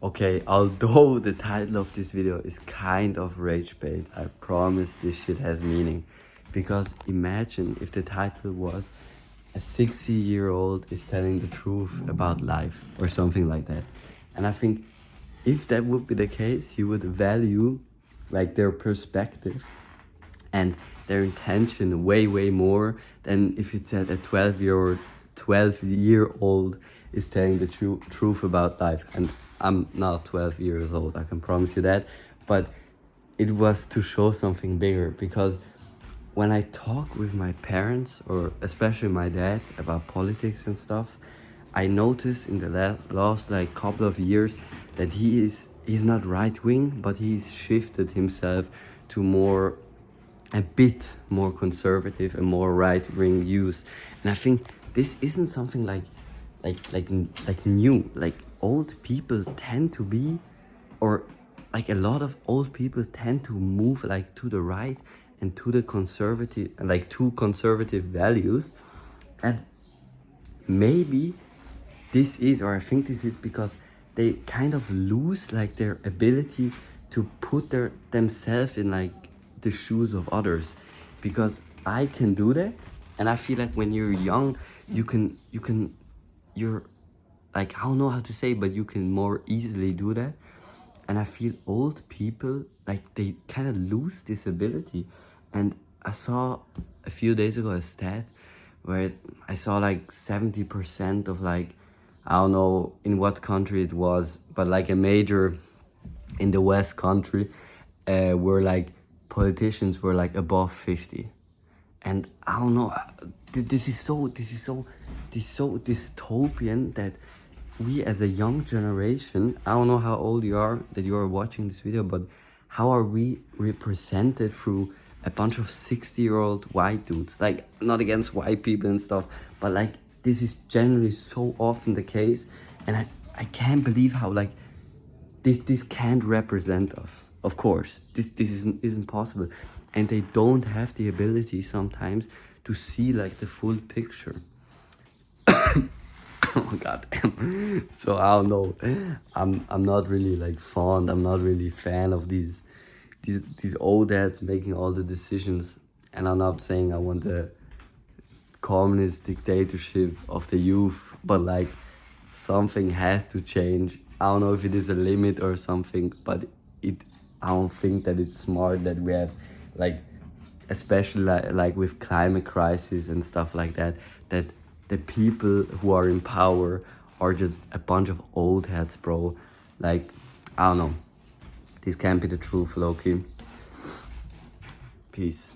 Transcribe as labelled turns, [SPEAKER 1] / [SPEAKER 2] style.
[SPEAKER 1] Okay, although the title of this video is kind of rage bait, I promise this shit has meaning. Because imagine if the title was a 60-year-old is telling the truth about life or something like that. And I think if that would be the case, you would value like their perspective and their intention way more than if it said a 12-year-old is telling the truth about life. And I'm not 12 years old, I can promise you that, but it was to show something bigger. Because when I talk with my parents, or especially my dad, about politics and stuff, I noticed in the last like couple of years that he's not right wing, but he's shifted himself to a bit more conservative and more right wing views. And I think this isn't something like new. Like old people tend to be, or like a lot of old people tend to move like to the right and to the conservative, like to conservative values. And maybe this is, or I think this is because they kind of lose like their ability to put themselves in like the shoes of others. Because I can do that, and I feel like when you're young, you're like, I don't know how to say, but you can more easily do that. And I feel old people, like they kind of lose this ability. And I saw a few days ago a stat where I saw like 70% of like, I don't know in what country it was, but like a major in the West country, were like politicians were like above 50. And I don't know, this is so dystopian that we as a young generation, I don't know how old you are that you are watching this video, but how are we represented through a bunch of 60-year-old white dudes? Like, not against white people and stuff, but like this is generally so often the case. And I can't believe how like this can't represent us. Of course, this isn't possible. And they don't have the ability sometimes to see like the full picture. Oh god damn. So I don't know. I'm not really like fond. I'm not really fan of these old dads making all the decisions. And I'm not saying I want a communist dictatorship of the youth, but like something has to change. I don't know if it is a limit or something, but I don't think that it's smart that we have like, especially like with climate crisis and stuff like that, that the people who are in power are just a bunch of old heads, bro. Like, I don't know. This can't be the truth, Loki. Peace.